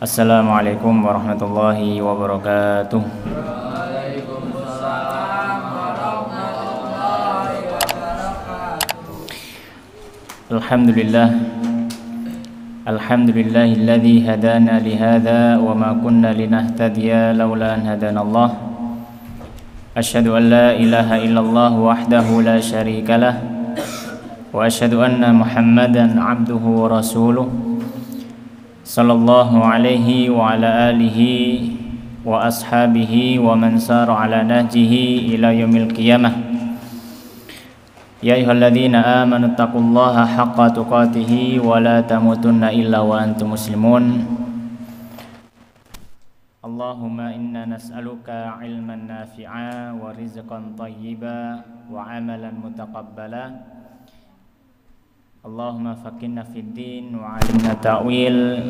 Assalamualaikum warahmatullahi wabarakatuh. Alhamdulillah. Alhamdulillahilladzi hadana lihadza wa ma kunna linahtadiya laula an hadanallah. Asyhadu an la ilaha illallah wahdahu la syarikalah wa asyhadu anna Muhammadan abduhu wa rasuluh. Sallallahu alaihi wa ala alihi wa ashabihi wa man sara ala nahjihi ila yaumil qiyamah. Ya ayyuhalladzina amanu taqullaha haqqa tuqatih wa la tamutunna illa wa antum muslimun. Allahumma inna nas'aluka ilman nafi'a wa rizqan thayyiba wa amalan mutaqabbala. Allahumma faqihna fid din wa 'allimna ta'wil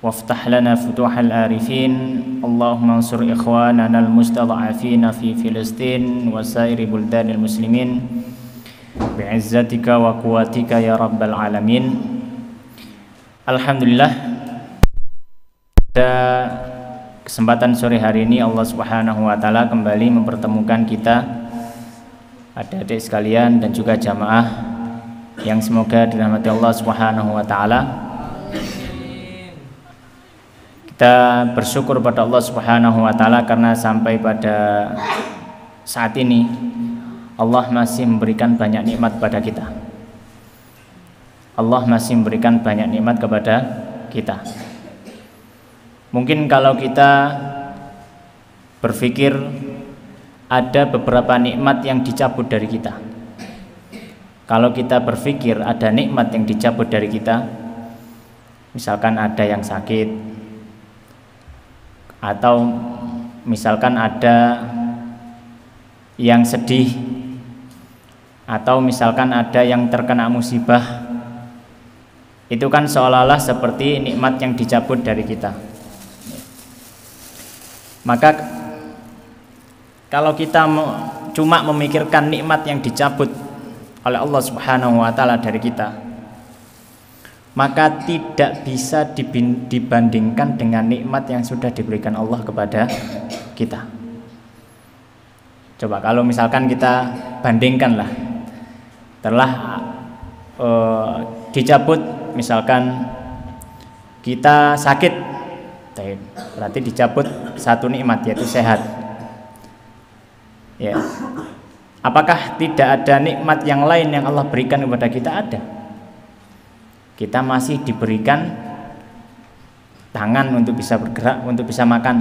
waftah lana futuhal arifin. Allahumma ansur ikhwanana al-mustad'afina fi Filistin wa sairi buldanil muslimin bi'izzatika wa quwwatika ya rabbal alamin. Alhamdulillah, pada kesempatan sore hari ini Allah Subhanahu wa taala kembali mempertemukan kita, adik-adik sekalian dan juga jamaah yang semoga dirahmati Allah Subhanahu wa taala. Kita bersyukur pada Allah Subhanahu wa taala karena sampai pada saat ini Allah masih memberikan banyak nikmat pada kita. Allah masih memberikan banyak nikmat kepada kita. Mungkin kalau kita berpikir ada beberapa nikmat yang dicabut dari kita. Kalau kita berpikir ada nikmat yang dicabut dari kita, misalkan ada yang sakit, atau misalkan ada yang sedih, atau misalkan ada yang terkena musibah, itu kan seolah-olah seperti nikmat yang dicabut dari kita. Maka kalau kita cuma memikirkan nikmat yang dicabut oleh Allah Subhanahu wa taala dari kita, maka tidak bisa dibandingkan dengan nikmat yang sudah diberikan Allah kepada kita. Coba kalau misalkan kita bandingkanlah, telah dicabut, misalkan kita sakit, berarti dicabut satu nikmat, yaitu sehat. Ya. Apakah tidak ada nikmat yang lain yang Allah berikan kepada kita? Ada. Kita masih diberikan tangan untuk bisa bergerak, untuk bisa makan.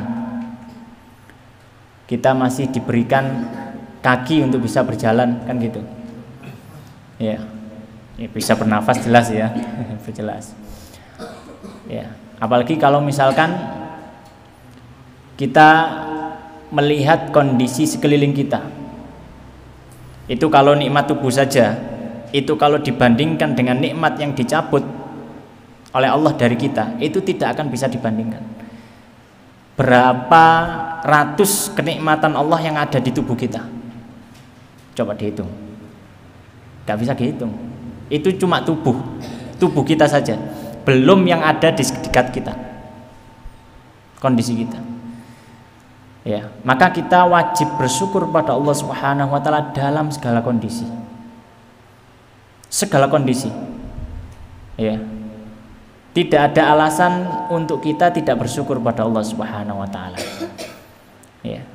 Kita masih diberikan kaki untuk bisa berjalan, kan gitu. Ya, bisa bernafas, jelas ya, jelas. Ya, apalagi kalau misalkan kita melihat kondisi sekeliling kita. Itu kalau nikmat tubuh saja, itu kalau dibandingkan dengan nikmat yang dicabut oleh Allah dari kita, itu tidak akan bisa dibandingkan. Berapa ratus kenikmatan Allah yang ada di tubuh kita? Coba dihitung. Gak bisa dihitung. Itu cuma tubuh kita saja, belum yang ada di sekitar kita, kondisi kita. Ya, maka kita wajib bersyukur pada Allah Subhanahu wa taala dalam segala kondisi. Segala kondisi. Ya. Tidak ada alasan untuk kita tidak bersyukur pada Allah Subhanahu wa taala. Ya.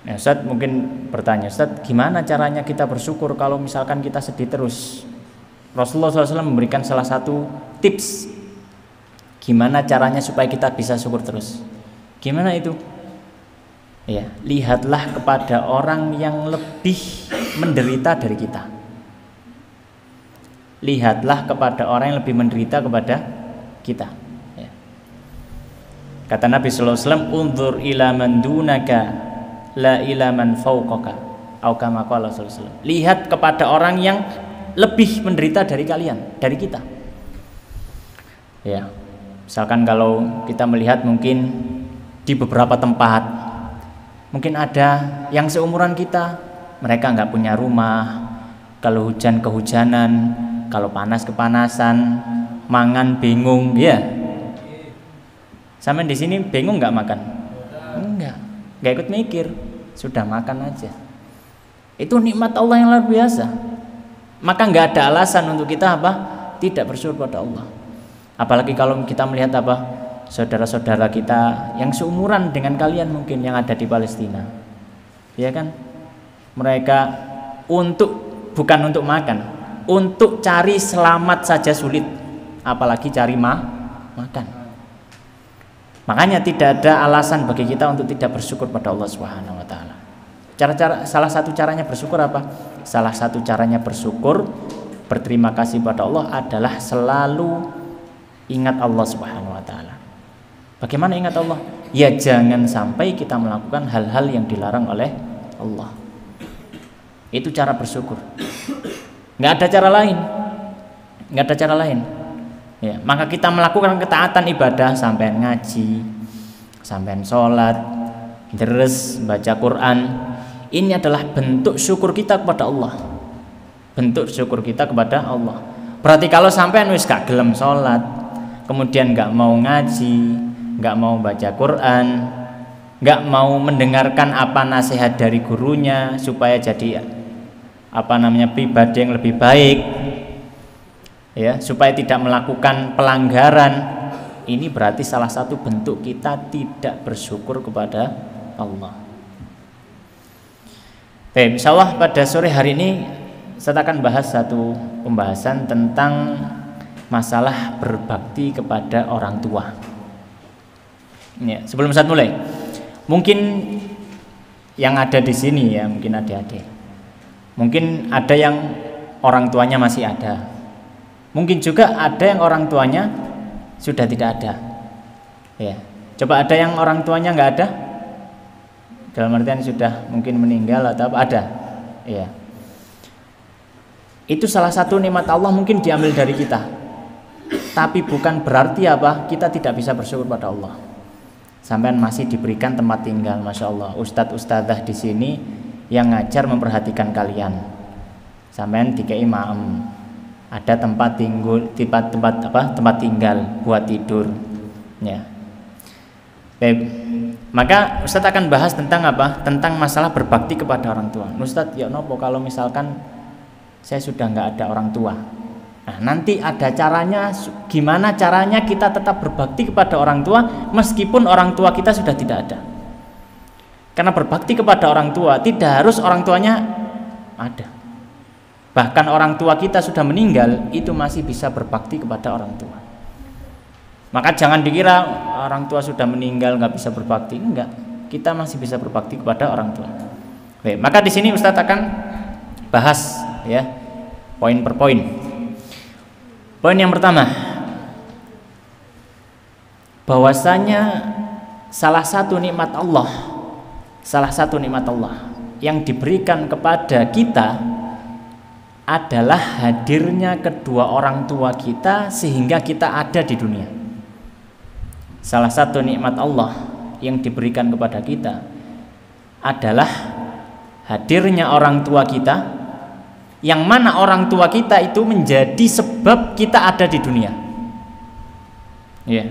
Nah, Ustaz mungkin bertanya, Ustaz, gimana caranya kita bersyukur kalau misalkan kita sedih terus? Rasulullah SAW memberikan salah satu tips. Gimana caranya supaya kita bisa syukur terus? Gimana itu? Ya, lihatlah kepada orang yang lebih menderita dari kita. Lihatlah kepada orang yang lebih menderita kepada kita. Ya. Kata Nabi sallallahu alaihi wasallam, "Unzur ila man dunaka la ila man fawqaka." Atau kama qala sallallahu alaihi wasallam. Lihat kepada orang yang lebih menderita dari kalian, dari kita. Ya. Misalkan kalau kita melihat mungkin di beberapa tempat, mungkin ada yang seumuran kita, mereka nggak punya rumah, kalau hujan kehujanan, kalau panas kepanasan, mangan bingung, ya. Sampai di sini bingung nggak makan? Nggak ikut mikir, sudah makan aja. Itu nikmat Allah yang luar biasa. Maka nggak ada alasan untuk kita apa? Tidak bersyukur pada Allah. Apalagi kalau kita melihat apa? Saudara-saudara kita yang seumuran dengan kalian mungkin yang ada di Palestina, ya kan? Mereka bukan untuk makan, untuk cari selamat saja sulit, apalagi cari makan. Makanya tidak ada alasan bagi kita untuk tidak bersyukur pada Allah Subhanahu wa taala. Salah satu caranya bersyukur apa? Salah satu caranya bersyukur, berterima kasih pada Allah adalah selalu ingat Allah Subhanahu wa taala. Bagaimana ingat Allah? Ya jangan sampai kita melakukan hal-hal yang dilarang oleh Allah. Itu cara bersyukur. Nggak ada cara lain. Nggak ada cara lain. Ya, maka kita melakukan ketaatan ibadah, sampean ngaji, sampean sholat, deres, baca Quran. Ini adalah bentuk syukur kita kepada Allah. Bentuk syukur kita kepada Allah. Berarti kalau sampean wis gak gelem sholat, kemudian gak mau ngaji, gak mau baca Quran, gak mau mendengarkan apa nasihat dari gurunya supaya jadi pribadi yang lebih baik, ya, supaya tidak melakukan pelanggaran, ini berarti salah satu bentuk kita tidak bersyukur kepada Allah. Baik, insyaallah pada sore hari ini saya akan bahas satu pembahasan tentang masalah berbakti kepada orang tua. Ya, sebelum saya mulai, mungkin yang ada di sini ya, mungkin adik-adik, mungkin ada yang orang tuanya masih ada, mungkin juga ada yang orang tuanya sudah tidak ada. Ya, coba ada yang orang tuanya nggak ada, dalam artian sudah mungkin meninggal atau apa, ada. Ya, itu salah satu nikmat Allah mungkin diambil dari kita, tapi bukan berarti apa kita tidak bisa bersyukur pada Allah. Sampean masih diberikan tempat tinggal, masya Allah. Ustadz ustadzah di sini yang ngajar memperhatikan kalian. Sampean dikei maem, ada tempat tinggal buat tidur. Ya. Baik. Maka Ustadz akan bahas tentang apa? Tentang masalah berbakti kepada orang tua. Ustadz, ya nopo kalau misalkan saya sudah nggak ada orang tua. Nah, nanti ada caranya, gimana caranya kita tetap berbakti kepada orang tua meskipun orang tua kita sudah tidak ada. Karena berbakti kepada orang tua tidak harus orang tuanya ada. Bahkan orang tua kita sudah meninggal, itu masih bisa berbakti kepada orang tua. Maka jangan dikira orang tua sudah meninggal nggak bisa berbakti. Enggak, kita masih bisa berbakti kepada orang tua. Baik, maka di sini Ustadz akan bahas ya, poin per poin. Poin yang pertama, bahwasanya salah satu nikmat Allah yang diberikan kepada kita adalah hadirnya kedua orang tua kita sehingga kita ada di dunia. Salah satu nikmat Allah yang diberikan kepada kita adalah hadirnya orang tua kita, yang mana orang tua kita itu menjadi sebab kita ada di dunia. Ya.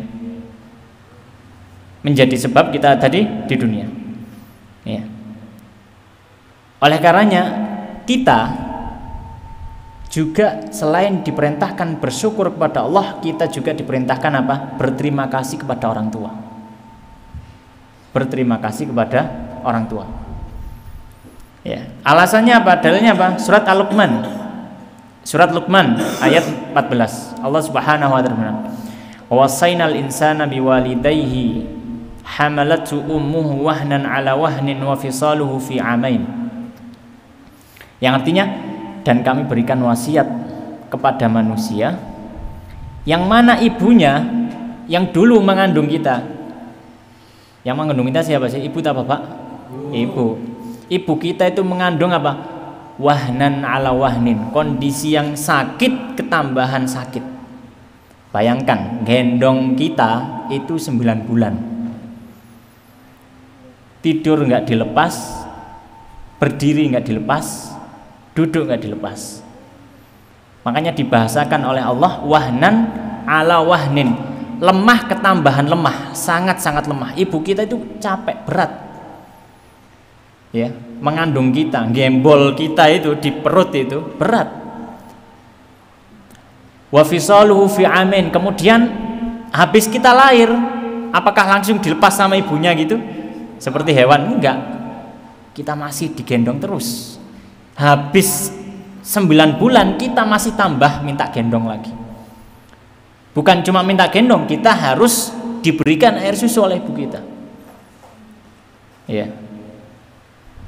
Menjadi sebab kita ada di dunia. Ya. Oleh karenanya kita juga selain diperintahkan bersyukur kepada Allah, kita juga diperintahkan apa? Berterima kasih kepada orang tua. Berterima kasih kepada orang tua. Ya, alasannya apa? Dalilnya apa? Surat Al-Luqman. Surat Luqman ayat 14. Allah Subhanahu wa ta'ala, "Wa wasainal insana biwalidayhi hamalathu ummuhu wahnan 'ala wahnin wa fisaluhu fi 'amain." Yang artinya, dan kami berikan wasiat kepada manusia yang mana ibunya yang dulu mengandung kita. Yang mengandung kita siapa sih? Ibu atau bapak? Ibu. Ibu kita itu mengandung apa? Wahnan ala wahnin, kondisi yang sakit ketambahan sakit. Bayangkan, gendong kita itu 9 bulan. Tidur nggak dilepas, berdiri nggak dilepas, duduk nggak dilepas. Makanya dibahasakan oleh Allah wahnan ala wahnin, lemah ketambahan lemah, sangat-sangat lemah. Ibu kita itu capek berat, ya, mengandung kita, gembol kita itu di perut itu berat. Wa fisaluhu fi amin. Kemudian habis kita lahir, apakah langsung dilepas sama ibunya gitu? Seperti hewan? Enggak. Kita masih digendong terus. Habis 9 bulan kita masih tambah minta gendong lagi. Bukan cuma minta gendong, kita harus diberikan air susu oleh ibu kita. Ya.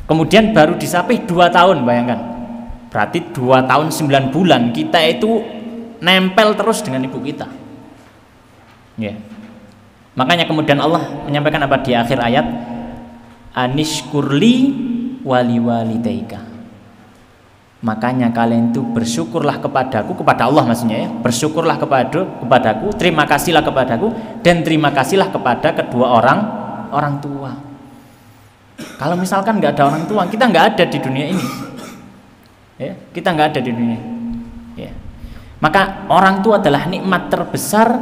Kemudian baru disapih 2 tahun, bayangkan. Berarti 2 tahun 9 bulan kita itu nempel terus dengan ibu kita. Ya. Makanya kemudian Allah menyampaikan apa di akhir ayat? Anishkurli wali walidaika. Makanya kalian itu bersyukurlah kepadaku, kepada Allah maksudnya ya. Bersyukurlah kepadaku, terima kasihlah kepadaku, dan terima kasihlah kepada kedua orang tua. Kalau misalkan nggak ada orang tua, kita nggak ada di dunia ini. Ya, kita nggak ada di dunia. Ya. Maka orang tua adalah nikmat terbesar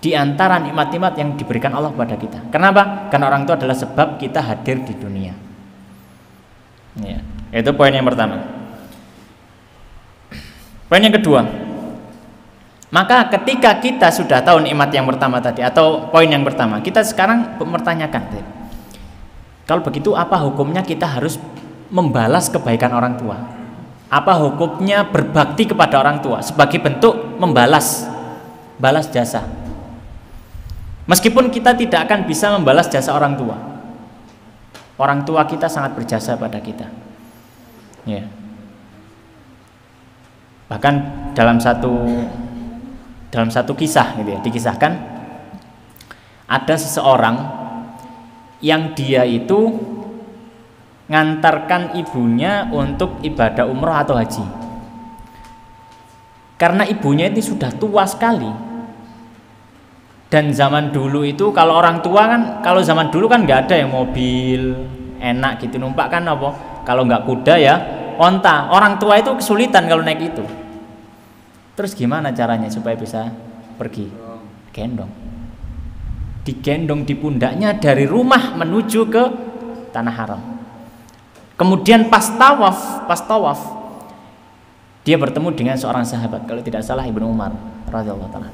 di antara nikmat-nikmat yang diberikan Allah kepada kita. Kenapa? Karena orang tua adalah sebab kita hadir di dunia. Ya, itu poin yang pertama. Poin yang kedua, maka ketika kita sudah tahu nikmat yang pertama tadi, atau poin yang pertama, kita sekarang mempertanyakan, kalau begitu apa hukumnya kita harus membalas kebaikan orang tua? Apa hukumnya berbakti kepada orang tua sebagai bentuk balas jasa? Meskipun kita tidak akan bisa membalas jasa orang tua kita sangat berjasa pada kita. Ya. Bahkan dalam satu kisah gitu ya, dikisahkan ada seseorang yang dia itu ngantarkan ibunya untuk ibadah umroh atau haji. Karena ibunya itu sudah tua sekali. Dan zaman dulu itu kalau orang tua kan, kalau zaman dulu kan nggak ada yang mobil enak gitu, numpak kan apa? Kalau nggak kuda ya onta. Orang tua itu kesulitan kalau naik itu. Terus gimana caranya supaya bisa pergi? Gendong. Digendong di pundaknya dari rumah menuju ke tanah haram. Kemudian pas tawaf dia bertemu dengan seorang sahabat, kalau tidak salah Ibnu Umar radhiyallahu taala.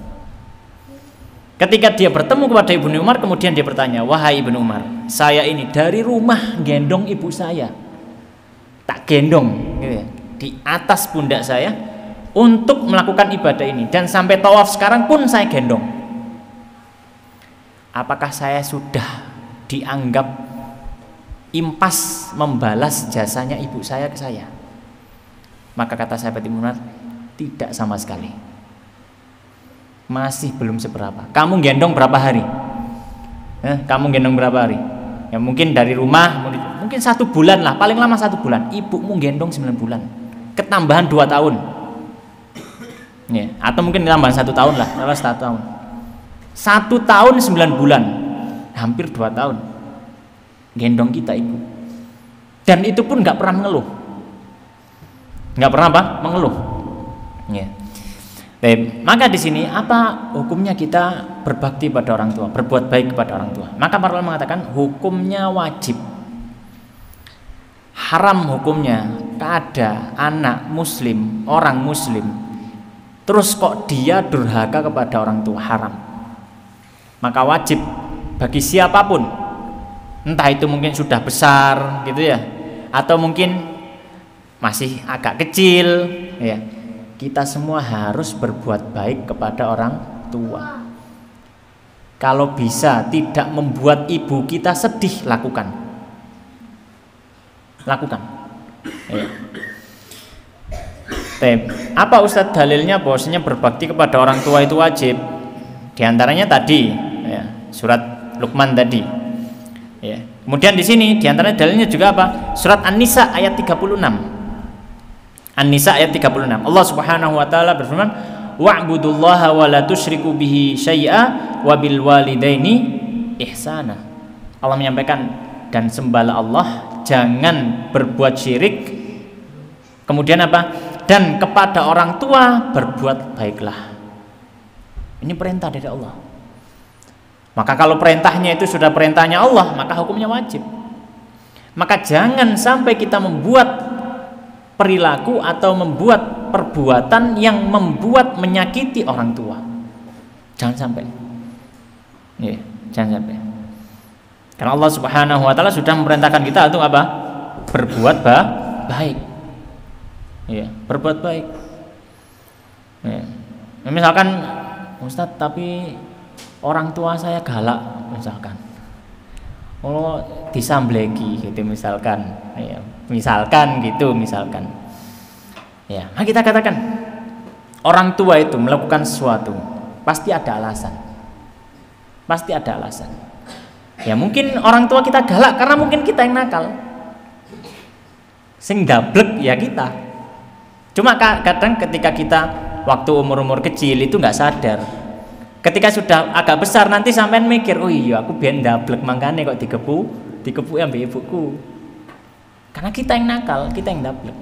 Ketika dia bertemu kepada Ibnu Umar, kemudian dia bertanya, "Wahai Ibnu Umar, saya ini dari rumah gendong ibu saya, tak gendong gitu ya, di atas pundak saya untuk melakukan ibadah ini, dan sampai tawaf sekarang pun saya gendong. Apakah saya sudah dianggap impas membalas jasanya ibu saya ke saya?" Maka kata sahabat Ibnu Umar, "Tidak sama sekali. Masih belum seberapa. Kamu gendong berapa hari? Kamu gendong berapa hari? Ya mungkin dari rumah, mungkin 1 bulan lah, paling lama 1 bulan. Ibumu gendong 9 bulan. Ketambahan 2 tahun. Ya, atau mungkin tambahan 1 tahun lah, 1 tahun. 1 tahun 9 bulan, hampir 2 tahun. Gendong kita ibu. Dan itu pun nggak pernah mengeluh. Nggak pernah apa? Mengeluh. Ya. Maka di sini apa hukumnya kita berbakti pada orang tua, berbuat baik kepada orang tua? Maka para ulama mengatakan hukumnya wajib. Haram hukumnya ada anak muslim, orang muslim, terus kok dia durhaka kepada orang tua, haram. Maka wajib bagi siapapun, entah itu mungkin sudah besar gitu ya, atau mungkin masih agak kecil ya, kita semua harus berbuat baik kepada orang tua. Kalau bisa tidak membuat ibu kita sedih, lakukan. Ya. Apa Ustadz dalilnya bahwasanya berbakti kepada orang tua itu wajib? Di antaranya tadi ya, surat Luqman tadi. Ya. Kemudian di sini di antaranya dalilnya juga apa? Surat An-Nisa ayat 36. An-Nisa ayat 36. Allah Subhanahu wa taala berfirman, "Wa'budullaha wa la tusyriku bihi syai'a wa bil walidaini ihsana." Allah menyampaikan, dan sembahlah Allah, jangan berbuat syirik. Kemudian apa? Dan kepada orang tua berbuat baiklah. Ini perintah dari Allah. Maka kalau perintahnya itu sudah perintahnya Allah, maka hukumnya wajib. Maka jangan sampai kita membuat perilaku atau membuat perbuatan yang membuat menyakiti orang tua. Jangan sampai. Ya, jangan sampai. Karena Allah Subhanahu wa taala sudah memerintahkan kita untuk apa? Berbuat baik. Ya, berbuat baik. Ya. Misalkan Ustadz, tapi orang tua saya galak misalkan, oh disambleki gitu misalkan, ya, misalkan gitu misalkan, ya, nah kita katakan orang tua itu melakukan sesuatu pasti ada alasan, pasti ada alasan. Ya mungkin orang tua kita galak karena mungkin kita yang nakal, sing dablek ya kita. Cuma kadang ketika kita waktu umur kecil itu nggak sadar. Ketika sudah agak besar nanti sampean mikir, oh iya aku biar ndablek mangkane kok dikepu ambek ibuku. Karena kita yang nakal, kita yang ndablek.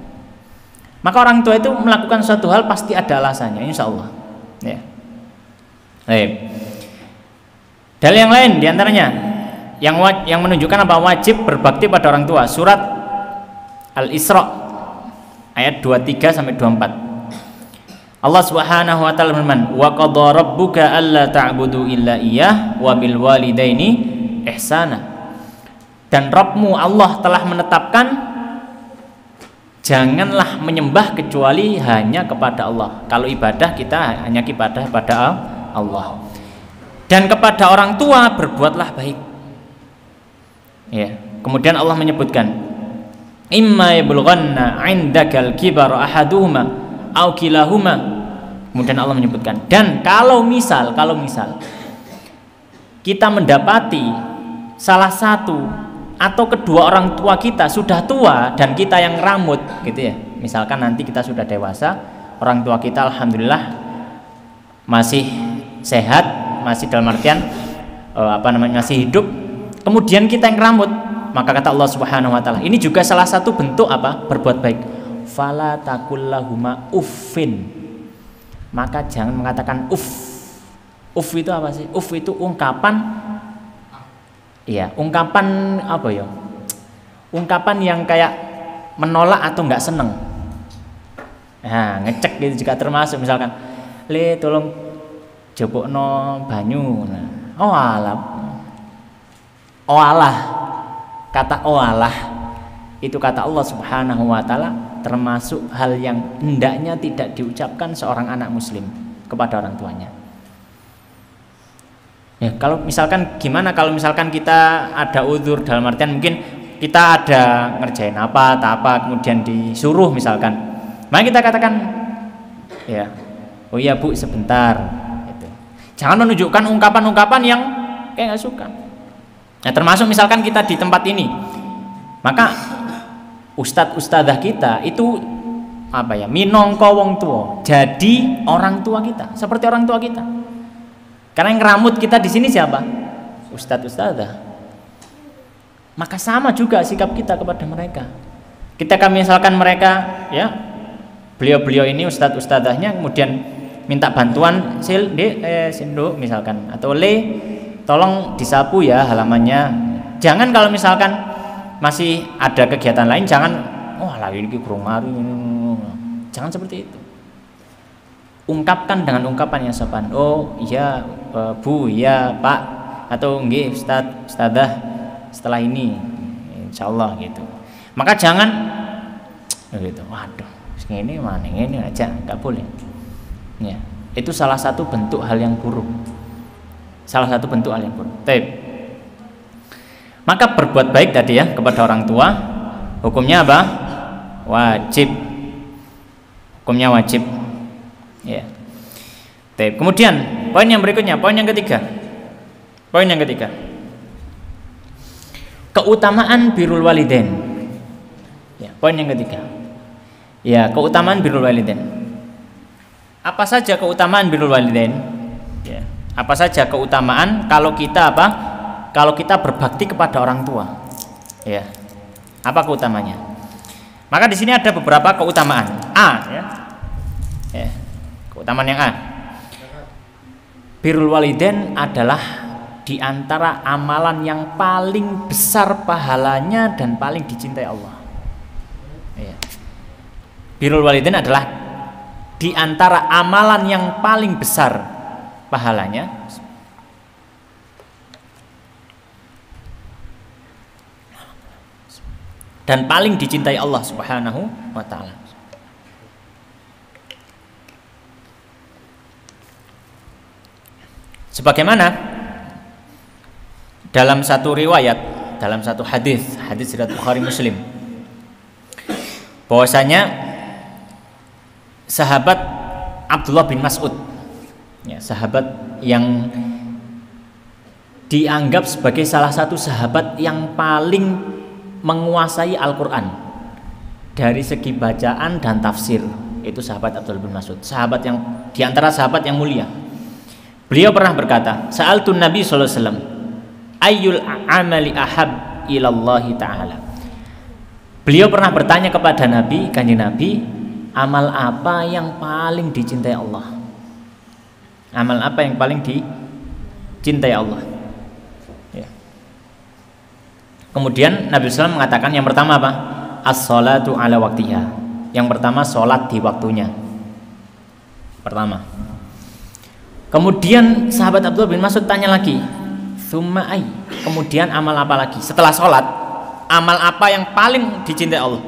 Maka orang tua itu melakukan suatu hal pasti ada alasannya, insya Allah. Ya. Dalil yang lain diantaranya yang menunjukkan apa wajib berbakti pada orang tua. Surat Al-Isra ayat 23 sampai 24. Allah Subhanahu wa taala berfirman, "Wa qadha rabbuka alla ta'budu illa iyyah wa bil walidaini ihsana." Dan Rabbmu Allah telah menetapkan janganlah menyembah kecuali hanya kepada Allah. Kalau ibadah kita hanya ibadah pada Allah. Dan kepada orang tua berbuatlah baik. Ya. Kemudian Allah menyebutkan, "Imma yablughanna 'indakal kibara ahaduhuma aw kilahuma." Kemudian Allah menyebutkan, dan kalau misal kita mendapati salah satu atau kedua orang tua kita sudah tua dan kita yang rambut gitu ya. Misalkan nanti kita sudah dewasa, orang tua kita alhamdulillah masih sehat, masih dalam artian masih hidup. Kemudian kita yang rambut, maka kata Allah Subhanahu wa taala, ini juga salah satu bentuk apa? Berbuat baik. Fala takullahuma uffin. Maka jangan mengatakan uff. Uff itu apa sih? Uff itu ungkapan, iya, ungkapan apa ya? Ungkapan yang kayak menolak atau nggak seneng. Nah, ngecek gitu juga termasuk. Misalkan, le tolong jebokno banyu. Nah, oh alah, kata oh alah itu kata Allah Subhanahu wa taala termasuk hal yang hendaknya tidak diucapkan seorang anak muslim kepada orang tuanya. Ya, kalau misalkan gimana kalau misalkan kita ada uzur dalam artian mungkin kita ada ngerjain apa kemudian disuruh misalkan. Maka kita katakan ya, oh iya Bu sebentar gitu. Jangan menunjukkan ungkapan-ungkapan yang kayak nggak suka. Nah, termasuk misalkan kita di tempat ini. Maka ustadz-ustadzah kita itu apa ya, minangka wong tua, jadi orang tua kita, seperti orang tua kita. Karena yang ngeramut kita di sini siapa? Ustadz-ustadzah. Maka sama juga sikap kita kepada mereka. Kita misalkan mereka ya, beliau-beliau ini ustadz-ustadzahnya kemudian minta bantuan Sindu misalkan, atau tolong disapu ya halamannya. Jangan kalau misalkan masih ada kegiatan lain, jangan lagi kurang mari. Jangan seperti itu. Ungkapkan dengan ungkapan yang sopan. Oh iya Bu, iya Pak, atau nggih Ustadz, Ustadzah setelah ini insyaallah gitu. Maka jangan gitu. Waduh, ini mana ini aja, nggak boleh. Ya, itu salah satu bentuk hal yang buruk. Salah satu bentuk hal yang buruk. Maka berbuat baik tadi ya kepada orang tua, hukumnya apa? Wajib. Hukumnya wajib. Ya. Kemudian poin yang berikutnya, poin yang ketiga. Keutamaan birrul walidain. Ya, poin yang ketiga. Ya, keutamaan birrul walidain. Apa saja keutamaan birrul walidain? Ya. Apa saja keutamaan kalau kita apa? Kalau kita berbakti kepada orang tua, ya, apa keutamanya? Maka di sini ada beberapa keutamaan. Keutamaan yang A. Birrul walidain adalah di antara amalan yang paling besar pahalanya dan paling dicintai Allah. Ya. Birrul walidain adalah di antara amalan yang paling besar pahalanya dan paling dicintai Allah Subhanahu wa taala. Sebagaimana dalam satu riwayat, dalam satu hadis riwayat Bukhari Muslim, bahwasanya sahabat Abdullah bin Mas'ud, ya, sahabat yang dianggap sebagai salah satu sahabat yang paling menguasai Al-Quran dari segi bacaan dan tafsir, itu sahabat Abdullah bin Mas'ud, sahabat yang diantara sahabat yang mulia. Beliau pernah berkata, Sa'altun Nabi sallallahu alaihi wasallam, ayyul amali ahab ilallahi ta'ala. Beliau pernah bertanya kepada Nabi, kanjeng Nabi, amal apa yang paling dicintai Allah? Amal apa yang paling dicintai Allah? Ya. Kemudian Nabi SAW mengatakan yang pertama apa? As-salatu ala waktiha. Yang pertama sholat di waktunya. Pertama. Kemudian sahabat Abdullah bin Mas'ud tanya lagi, tsumma ay, kemudian amal apa lagi? Setelah sholat, amal apa yang paling dicintai Allah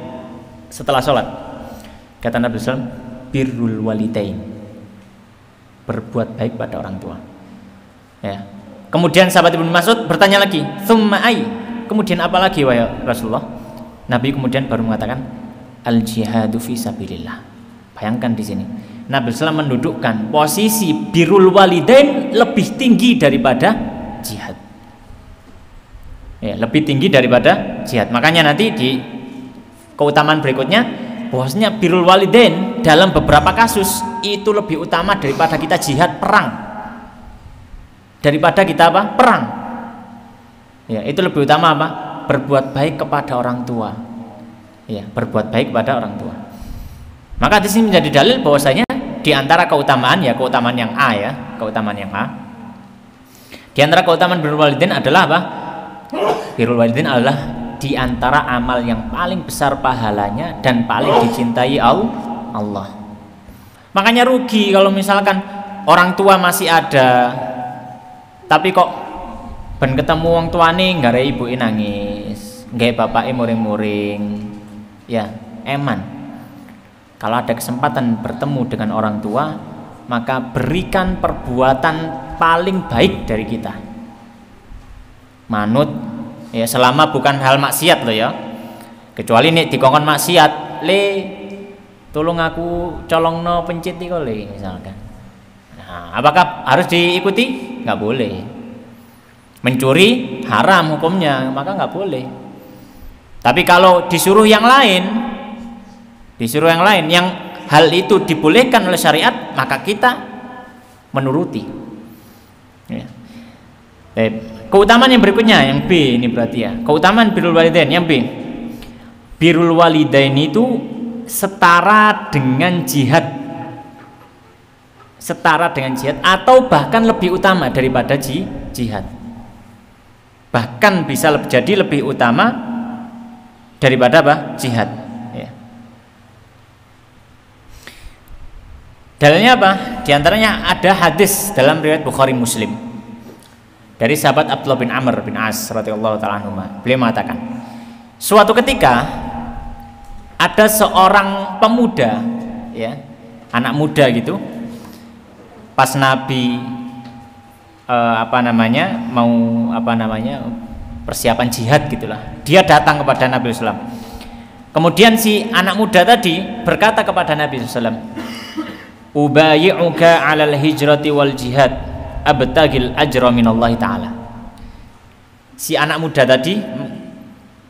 setelah sholat? Kata Nabi SAW, birrul walidain, berbuat baik pada orang tua. Ya. Kemudian sahabat Ibnu Mas'ud bertanya lagi, tsumma ay, kemudian apa lagi wahai Rasulullah? Nabi kemudian baru mengatakan, al jihadu fi sabilillah. Bayangkan di sini Nabi SAW mendudukkan posisi birrul walidain lebih tinggi daripada jihad. Ya, lebih tinggi daripada jihad. Makanya nanti di keutamaan berikutnya bahwasanya birrul walidain dalam beberapa kasus itu lebih utama daripada kita jihad perang. Daripada kita apa? Perang. Ya, itu lebih utama apa? Berbuat baik kepada orang tua. Ya, berbuat baik kepada orang tua. Maka di sini menjadi dalil bahwasanya di antara keutamaan, ya keutamaan yang A, ya keutamaan yang A, di antara keutamaan birrul walidain adalah apa? Birrul walidain adalah di antara amal yang paling besar pahalanya dan paling dicintai Allah. Makanya rugi kalau misalkan orang tua masih ada tapi kok ben ketemu wong tuane nggak ada ibu nangis, nggak bapaknya muring-muring, ya eman. Kalau ada kesempatan bertemu dengan orang tua, maka berikan perbuatan paling baik dari kita. Manut, ya selama bukan hal maksiat loh ya. Kecuali nih dikongkon maksiat, le tolong aku colongno pencet iki le misalkan. Nah, apakah harus diikuti? Nggak boleh. Mencuri haram hukumnya, maka nggak boleh. Tapi kalau disuruh yang lain, yang hal itu dibolehkan oleh syariat, maka kita menuruti. Ya. Keutamaan yang berikutnya, yang B ini berarti ya, keutamaan birrul walidain yang B. Birrul walidain itu setara dengan jihad, atau bahkan lebih utama daripada jihad. Bahkan bisa jadi lebih utama daripada apa? Jihad. Dalilnya apa? Di antaranya ada hadis dalam riwayat Bukhari Muslim dari sahabat Abdullah bin Amr bin As radhiyallahu taala anhu. Beliau mengatakan, suatu ketika ada seorang pemuda, ya, anak muda gitu, pas Nabi persiapan jihad gitulah, dia datang kepada Nabi SAW. Kemudian si anak muda tadi berkata kepada Nabi SAW, ubayi'uka 'alal hijrati wal jihad abtagil ajra minallahi ta'ala. Si anak muda tadi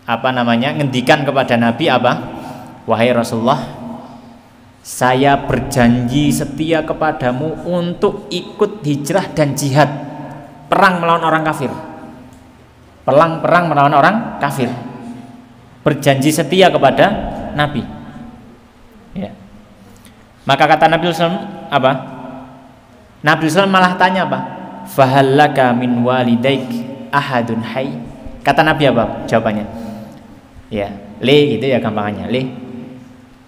ngendikan kepada Nabi apa? Wahai Rasulullah, saya berjanji setia kepadamu untuk ikut hijrah dan jihad, perang melawan orang kafir. Perang melawan orang kafir. Berjanji setia kepada Nabi. Ya. Maka kata Nabi SAW apa? Nabi SAW malah tanya apa? fahallaka min walidaik ahadun hayy. Kata Nabi apa jawabannya? Ya, Le gitu ya gampangannya. Le,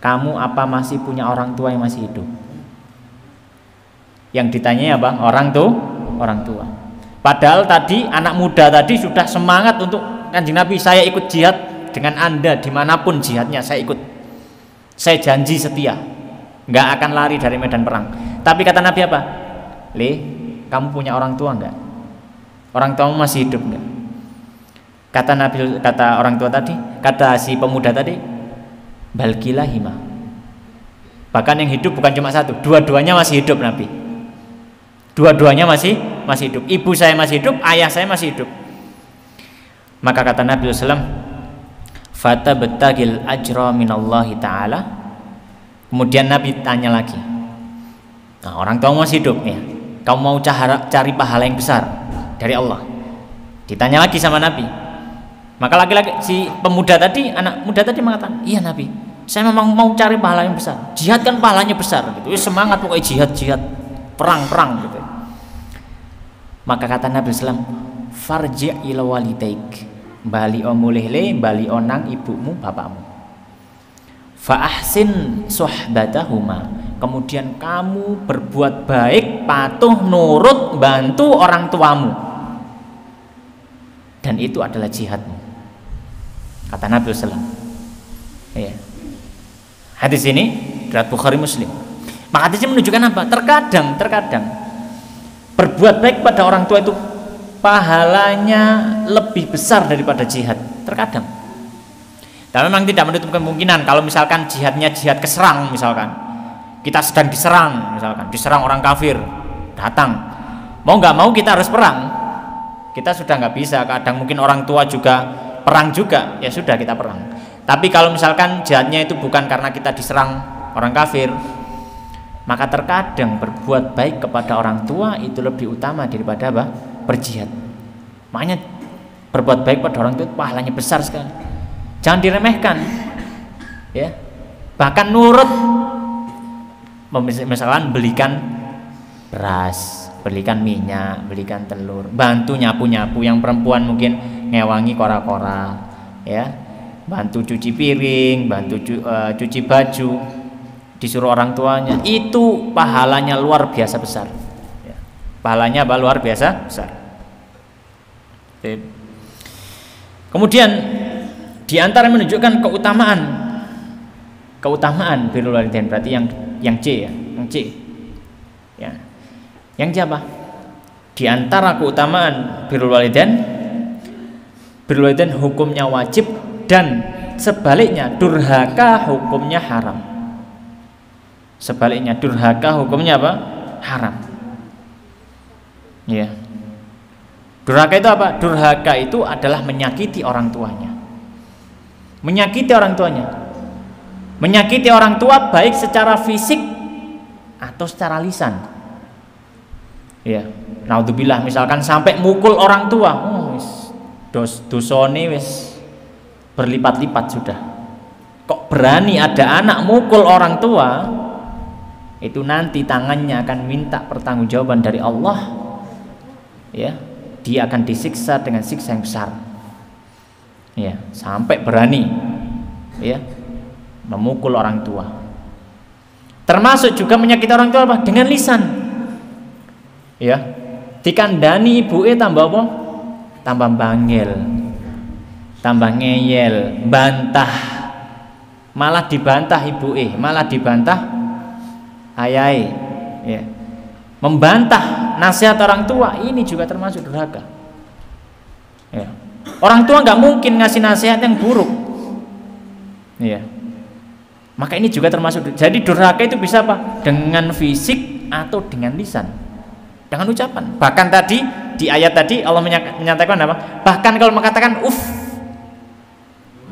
kamu apa masih punya orang tua yang masih hidup? Yang ditanya apa? Orang tua. Padahal tadi anak muda tadi sudah semangat untuk Kanjeng Nabi, saya ikut jihad dengan Anda dimanapun jihadnya, saya ikut. Saya janji setia, nggak akan lari dari medan perang. Tapi kata Nabi apa? Le, kamu punya orang tua nggak? Orang tuamu masih hidup nggak? Kata Nabi, kata orang tua tadi, kata si pemuda tadi, balkilahima. Bahkan yang hidup bukan cuma satu, dua-duanya masih hidup Nabi. Dua-duanya masih hidup. Ibu saya masih hidup, ayah saya masih hidup. Maka kata Nabi SAW, fatabtagil ajra minallahi ta'ala. Kemudian Nabi tanya lagi, nah, orang tua masih hidup ya, kamu mau cari pahala yang besar dari Allah? Ditanya lagi sama Nabi. Maka laki-laki si pemuda tadi, anak muda tadi mengatakan, iya Nabi, saya memang mau cari pahala yang besar. Jihad kan pahalanya besar gitu. Semangat pokoknya jihad, perang gitu. Maka kata Nabi SAW, farji' ila walidaik, bali mulih le, bali nang ibumu bapakmu. Fa ahsin suhbatahuma, kemudian kamu berbuat baik, patuh, nurut, bantu orang tuamu. Dan itu adalah jihadmu. Kata Nabi SAW. Ya. Hadis ini riwayat Bukhari Muslim. Maka hadis ini menunjukkan apa? Terkadang berbuat baik pada orang tua itu pahalanya lebih besar daripada jihad. Terkadang. Dan memang tidak menutup kemungkinan kalau misalkan jihadnya jihad keserang, misalkan kita sedang diserang orang kafir datang, mau nggak mau kita harus perang. Kita sudah nggak bisa. Kadang mungkin orang tua juga perang juga, ya sudah kita perang. Tapi kalau misalkan jihadnya itu bukan karena kita diserang orang kafir, maka terkadang berbuat baik kepada orang tua itu lebih utama daripada apa? Berjihad. Makanya berbuat baik pada orang tua itu pahalanya besar sekali. Jangan diremehkan. Ya. Bahkan nurut, misalkan belikan beras, belikan minyak, belikan telur, bantu nyapu-nyapu, yang perempuan mungkin ngewangi kora-kora, ya, bantu cuci piring, bantu cuci baju, disuruh orang tuanya, itu pahalanya luar biasa besar. Ya. Pahalanya apa? Luar biasa besar. Kemudian diantara menunjukkan keutamaan birrul walidain, berarti yang C ya, yang C. Ya. Yang C apa? Diantara keutamaan birrul walidain hukumnya wajib, dan sebaliknya durhaka hukumnya haram. Sebaliknya durhaka hukumnya apa? Haram. Ya. Durhaka itu apa? Durhaka itu adalah menyakiti orang tuanya. Menyakiti orang tuanya. Menyakiti orang tua baik secara fisik atau secara lisan. Ya. Naudzubillah, misalkan sampai mukul orang tua. Dosone wis berlipat-lipat sudah. Kok berani ada anak mukul orang tua? Itu nanti tangannya akan minta pertanggungjawaban dari Allah. Ya, dia akan disiksa dengan siksa yang besar. Ya, sampai berani ya memukul orang tua. Termasuk juga menyakiti orang tua apa? Dengan lisan. Ya, dikandani ibuke tambah apa? Tambah bangil, tambah ngeyel, bantah, malah dibantah ibuke, malah dibantah ayahe, ya. Membantah nasihat orang tua, ini juga termasuk durhaka. Ya. Orang tua nggak mungkin ngasih nasihat yang buruk, ya. Maka ini juga termasuk. Jadi durhaka itu bisa apa? Dengan fisik atau dengan lisan, dengan ucapan. Bahkan tadi di ayat tadi Allah menyatakan apa? Bahkan kalau mengatakan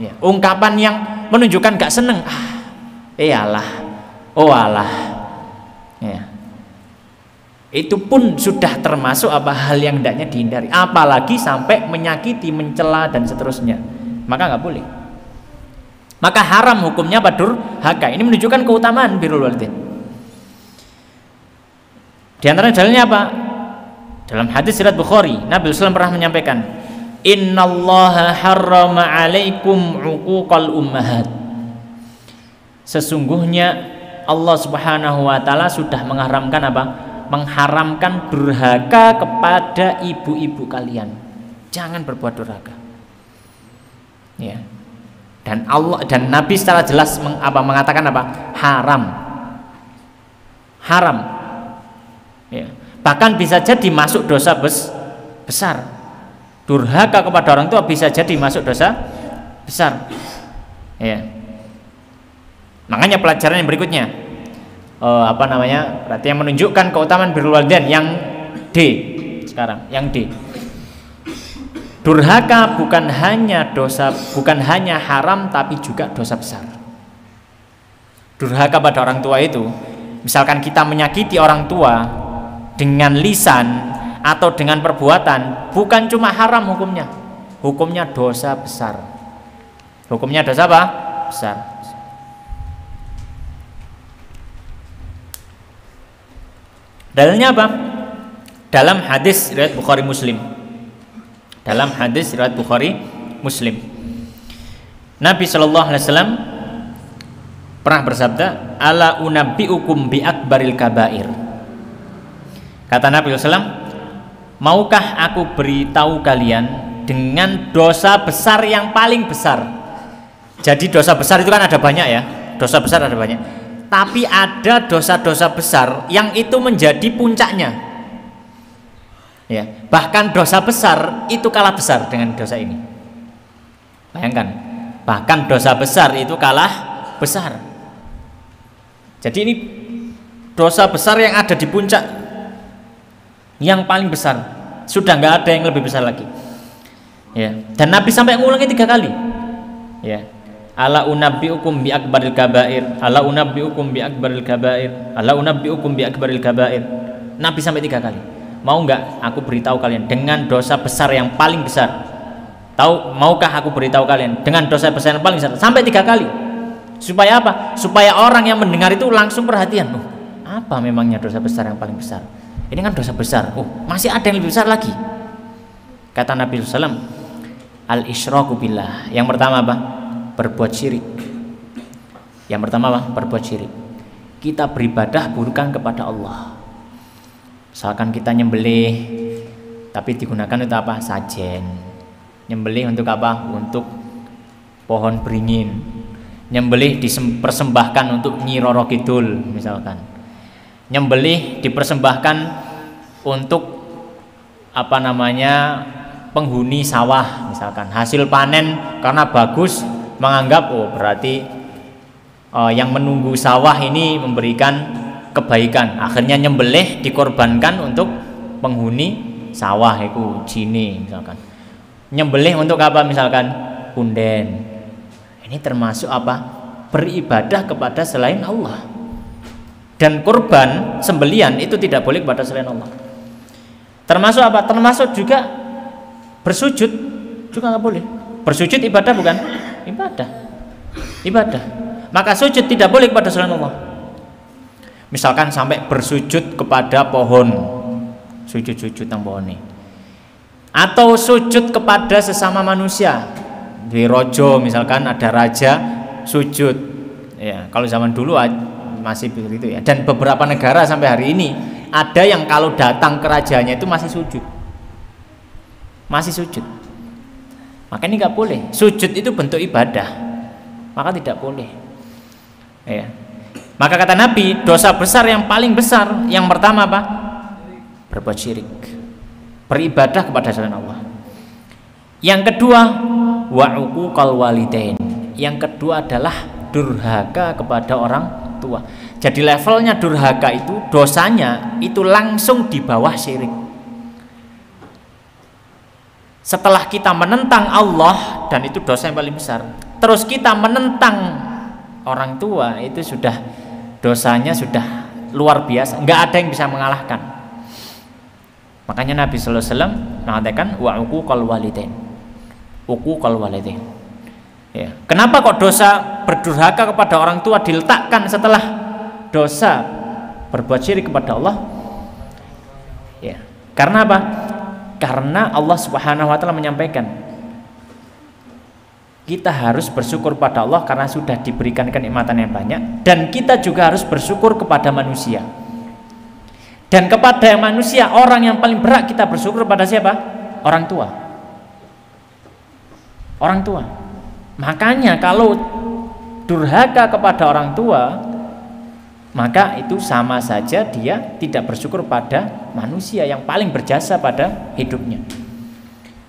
ya, ungkapan yang menunjukkan gak seneng, iyalah, oh alah, ya, itu pun sudah termasuk apa? Hal yang hendaknya dihindari. Apalagi sampai menyakiti, mencela dan seterusnya, maka nggak boleh. Maka haram hukumnya durhaka. Ini menunjukkan keutamaan birrul walidain. Di antara dalilnya apa? Dalam hadis riwayat Bukhari, Nabi SAW pernah menyampaikan, innallaha harrama alaikum uquqal ummahat. Sesungguhnya Allah Subhanahu wa taala sudah mengharamkan apa? Mengharamkan durhaka kepada ibu-ibu kalian. Jangan berbuat durhaka. Ya. Dan Allah dan Nabi secara jelas mengatakan apa? Haram. Haram. Ya. Bahkan bisa jadi masuk dosa besar. Durhaka kepada orang tua bisa jadi masuk dosa besar. Ya. Makanya pelajaran yang berikutnya, berarti yang menunjukkan keutamaan birrul walidain yang D sekarang, yang D. Durhaka bukan hanya haram tapi juga dosa besar. Durhaka pada orang tua itu, misalkan kita menyakiti orang tua dengan lisan atau dengan perbuatan, bukan cuma haram hukumnya dosa besar. Hukumnya dosa apa? Besar. Dalilnya apa? Dalam hadis riwayat Bukhari Muslim. Dalam hadis riwayat Bukhari Muslim, Nabi Shallallahu Alaihi Wasallam pernah bersabda, ala unabbiukum bi akbaril kabair. Kata Nabi SAW, maukah aku beritahu kalian dengan dosa besar yang paling besar? Jadi dosa besar itu kan ada banyak ya, dosa besar ada banyak. Tapi ada dosa-dosa besar yang itu menjadi puncaknya. Ya, bahkan dosa besar itu kalah besar dengan dosa ini. Bayangkan, bahkan dosa besar itu kalah besar. Jadi ini dosa besar yang ada di puncak, yang paling besar, sudah nggak ada yang lebih besar lagi. Ya, dan Nabi sampai ngulangi 3 kali. Ya, ala unabbiukum bi akbaril kabair, ala unabbiukum bi akbaril kabair, ala unabbiukum bi akbaril kabair. Nabi sampai 3 kali. Mau nggak aku beritahu kalian dengan dosa besar yang paling besar? Maukah aku beritahu kalian dengan dosa besar yang paling besar? Sampai 3 kali. Supaya apa? Supaya orang yang mendengar itu langsung perhatian. Apa memangnya dosa besar yang paling besar? Ini kan dosa besar. Masih ada yang lebih besar lagi. Kata Nabi SAW, al-isyraku billah. Yang pertama apa? Berbuat syirik. Yang pertama apa? Berbuat syirik. Kita beribadah bukan kepada Allah. Misalkan kita nyembelih, tapi digunakan untuk apa? Sajen. Nyembelih untuk apa? Untuk pohon beringin. Nyembelih dipersembahkan untuk Nyi Roro Kidul misalkan. Nyembelih dipersembahkan untuk penghuni sawah misalkan. Hasil panen karena bagus, menganggap berarti yang menunggu sawah ini memberikan kebaikan. Akhirnya nyembelih dikorbankan untuk penghuni sawah itu jini misalkan. Nyembelih untuk apa misalkan? Punden. Ini termasuk apa? Beribadah kepada selain Allah. Dan kurban sembelian itu tidak boleh kepada selain Allah. Termasuk apa? Termasuk juga bersujud juga nggak boleh. Bersujud ibadah bukan? Ibadah. Maka sujud tidak boleh kepada selain Allah. Misalkan sampai bersujud kepada pohon, sujud nang pohon ini. Atau sujud kepada sesama manusia. Di rojo misalkan ada raja sujud. Ya, kalau zaman dulu masih begitu ya. Dan beberapa negara sampai hari ini ada yang kalau datang ke rajanya itu masih sujud. Maka ini nggak boleh. Sujud itu bentuk ibadah, maka tidak boleh. Ya. Maka kata Nabi, dosa besar yang paling besar yang pertama apa? Berbuat syirik, beribadah kepada selain Allah. Yang kedua, wa uquqal walidain. Yang kedua adalah durhaka kepada orang tua. Jadi levelnya durhaka itu dosanya itu langsung di bawah syirik. Setelah kita menentang Allah, dan itu dosa yang paling besar, terus kita menentang orang tua, itu sudah dosanya sudah luar biasa, nggak ada yang bisa mengalahkan. Makanya Nabi Sallallahu Alaihi Wasallam mengatakan wa uquqal walidain. Uquqal walidain. Ya. Kenapa kok dosa berdurhaka kepada orang tua diletakkan setelah dosa berbuat syirik kepada Allah? Ya. Karena apa? Karena Allah Subhanahu wa taala menyampaikan kita harus bersyukur pada Allah karena sudah diberikan kenikmatan yang banyak, dan kita juga harus bersyukur kepada manusia. Dan kepada manusia, orang yang paling berat kita bersyukur pada siapa? Orang tua. Orang tua. Makanya kalau durhaka kepada orang tua, maka itu sama saja dia tidak bersyukur pada manusia yang paling berjasa pada hidupnya.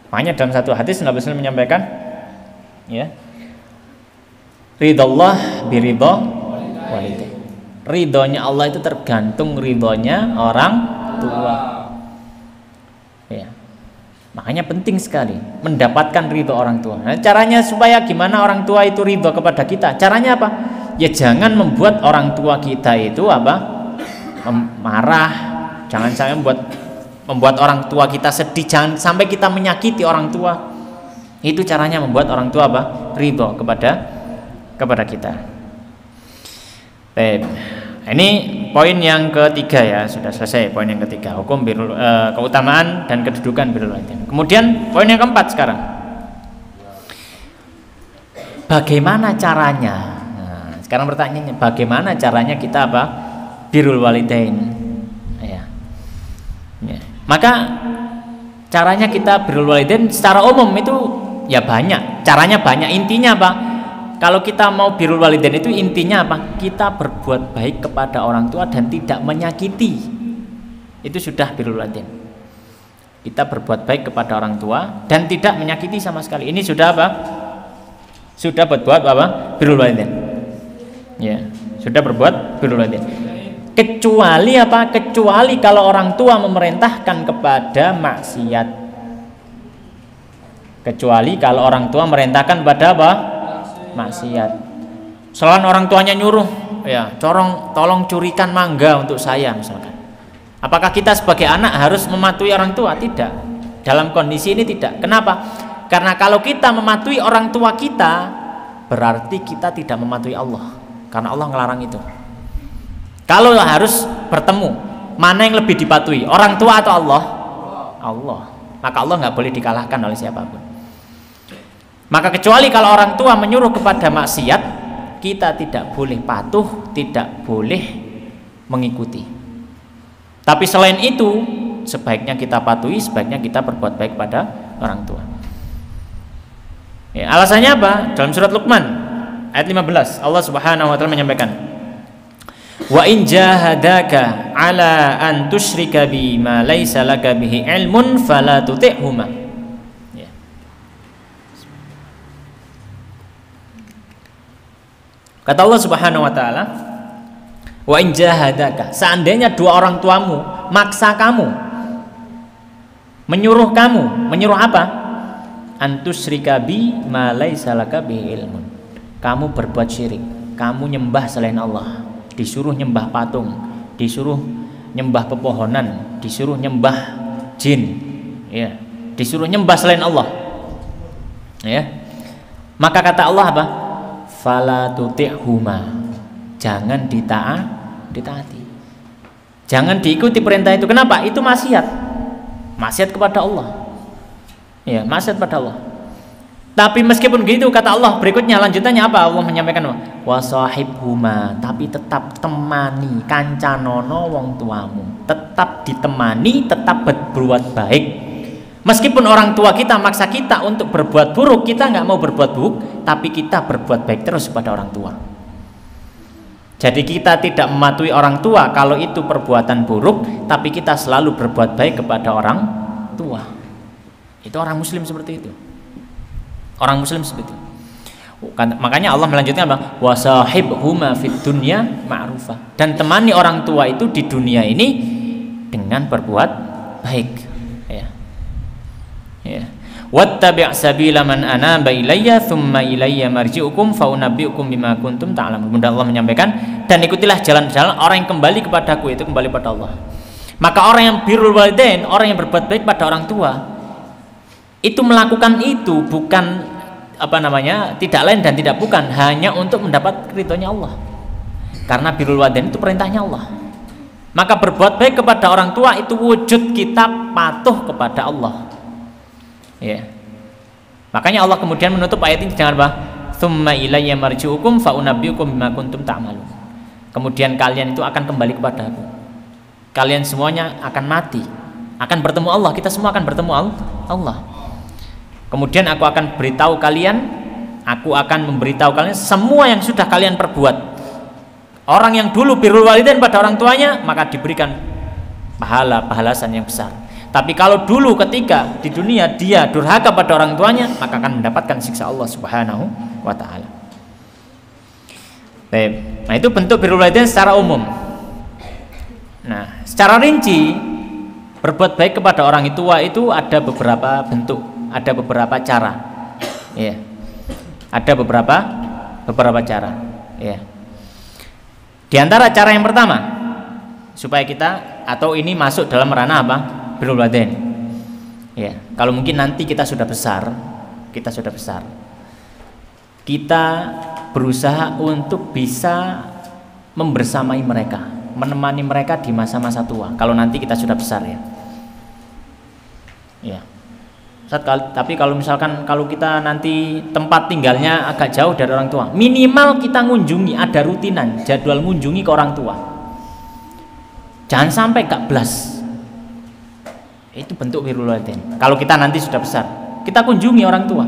Makanya dalam satu hadis Nabi SAW menyampaikan, ya, ridallah biridha walidain. Ridhonya Allah itu tergantung ridhonya orang tua. Ya. Makanya penting sekali mendapatkan ridho orang tua. Nah, caranya supaya gimana orang tua itu ridho kepada kita? Caranya apa? Ya jangan membuat orang tua kita itu apa? Marah. Jangan sampai membuat orang tua kita sedih. Jangan sampai kita menyakiti orang tua. Itu caranya membuat orang tua apa? Ridho kepada kita. Baik. Ini poin yang ketiga ya, sudah selesai poin yang ketiga, hukum birrul, keutamaan dan kedudukan birrul walidain. Kemudian poin yang keempat sekarang. Bagaimana caranya? Nah, sekarang pertanyaannya bagaimana caranya kita apa? Birrul walidain. Ya. Ya. Maka caranya kita birrul walidain secara umum itu ya banyak. Caranya banyak. Intinya apa? Kalau kita mau birrul walidain itu intinya apa? Kita berbuat baik kepada orang tua dan tidak menyakiti. Itu sudah birrul walidain. Kita berbuat baik kepada orang tua dan tidak menyakiti sama sekali. Ini sudah apa? Sudah berbuat apa? Birrul walidain. Ya, sudah berbuat birrul walidain. Kecuali apa? Kecuali kalau orang tua memerintahkan kepada maksiat. Kecuali kalau orang tua memerintahkan pada apa? Maksiat. Selain orang tuanya nyuruh, ya, tolong curikan mangga untuk saya misalkan. Apakah kita sebagai anak harus mematuhi orang tua? Tidak. Dalam kondisi ini tidak. Kenapa? Karena kalau kita mematuhi orang tua kita, berarti kita tidak mematuhi Allah. Karena Allah ngelarang itu. Kalau harus bertemu, mana yang lebih dipatuhi? Orang tua atau Allah? Allah. Maka Allah nggak boleh dikalahkan oleh siapapun. Maka kecuali kalau orang tua menyuruh kepada maksiat, kita tidak boleh patuh, tidak boleh mengikuti. Tapi selain itu, sebaiknya kita patuhi, sebaiknya kita berbuat baik pada orang tua. Ya, alasannya apa? Dalam surat Luqman ayat 15, Allah Subhanahu wa taala menyampaikan, "Wa in jahadaka 'ala an tusyrika bi ma laisa laka bihi 'ilmun fala tuti'huma." Kata Allah Subhanahu wa taala, "Wa in jahadaka", seandainya dua orang tuamu maksa kamu, menyuruh apa? Antusyrika bi ma laisa laka bihi ilmun. Kamu berbuat syirik, kamu nyembah selain Allah, disuruh nyembah patung, disuruh nyembah pepohonan, disuruh nyembah jin, ya, disuruh nyembah selain Allah. Ya. Maka kata Allah apa? Fala tuti'huma, jangan ditaati, jangan diikuti perintah itu. Kenapa? Itu maksiat kepada Allah. Ya, maksiat pada Allah. Tapi meskipun begitu, kata Allah berikutnya, lanjutannya apa? Allah menyampaikan wasahibhuma, tapi tetap temani kancanono wong tuamu, tetap ditemani, tetap berbuat baik. Meskipun orang tua kita maksa kita untuk berbuat buruk, kita nggak mau berbuat buruk, tapi kita berbuat baik terus kepada orang tua. Jadi kita tidak mematuhi orang tua kalau itu perbuatan buruk, tapi kita selalu berbuat baik kepada orang tua. Itu orang muslim seperti itu. Orang muslim seperti itu. Makanya Allah melanjutkan apa? Wasahibhuma fid dunya ma'rufa. Dan temani orang tua itu di dunia ini dengan berbuat baik. Ya. Wattabi' sabila man anaba ilayya thumma ilayya marji'ukum fa unabbi'ukum bima kuntum ta'lamun. Kemudian Allah menyampaikan, dan ikutilah jalan-jalan orang yang kembali kepadaku, itu kembali pada Allah. Maka orang yang birrul walidain, orang yang berbuat baik pada orang tua, itu melakukan itu bukan tidak lain dan tidak bukan hanya untuk mendapat ridhonya Allah. Karena birrul walidain itu perintahnya Allah. Maka berbuat baik kepada orang tua itu wujud kita patuh kepada Allah. Ya. Makanya Allah kemudian menutup ayat ini dengan apa? Tsumma ilayya marji'ukum fa unabbiukum bima kuntum ta'malun. Kemudian kalian itu akan kembali kepada Aku. Kalian semuanya akan mati, akan bertemu Allah. Kita semua akan bertemu Allah. Kemudian Aku akan beritahu kalian, Aku akan memberitahu kalian semua yang sudah kalian perbuat. Orang yang dulu birrul walidain pada orang tuanya, maka diberikan balasan yang besar. Tapi kalau dulu ketika di dunia dia durhaka pada orang tuanya, maka akan mendapatkan siksa Allah Subhanahu wa taala. Baik. Nah, itu bentuk birrul walidain secara umum. Nah, secara rinci berbuat baik kepada orang tua itu ada beberapa bentuk, ada beberapa cara. Ya. Ada beberapa cara. Ya. Di antara cara yang pertama, supaya kita atau ini masuk dalam ranah apa? Birrul walidain. Ya, kalau mungkin nanti kita sudah besar, kita berusaha untuk bisa membersamai mereka, menemani mereka di masa-masa tua. Kalau nanti kita sudah besar ya. Ya. Tapi kalau misalkan kalau kita nanti tempat tinggalnya agak jauh dari orang tua, minimal kita ngunjungi, ada rutinan jadwal ngunjungi ke orang tua. Jangan sampai gak belas. Itu bentuk birrul walidain. Kalau kita nanti sudah besar, kita kunjungi orang tua.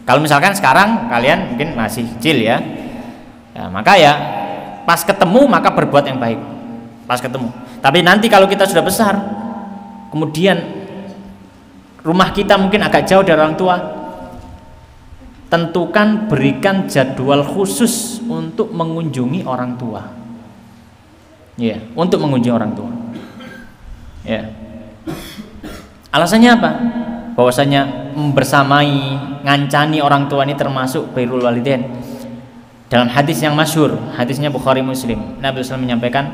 Kalau misalkan sekarang kalian mungkin masih kecil ya, maka ya pas ketemu maka berbuat yang baik. Pas ketemu. Tapi nanti kalau kita sudah besar, kemudian rumah kita mungkin agak jauh dari orang tua, tentukan berikan jadwal khusus untuk mengunjungi orang tua. Ya, untuk mengunjungi orang tua. Ya. Alasannya apa? Bahwasanya membersamai, ngancani orang tua ini termasuk birrul walidain. Dalam hadis yang masyhur, hadisnya Bukhari Muslim, Nabi SAW menyampaikan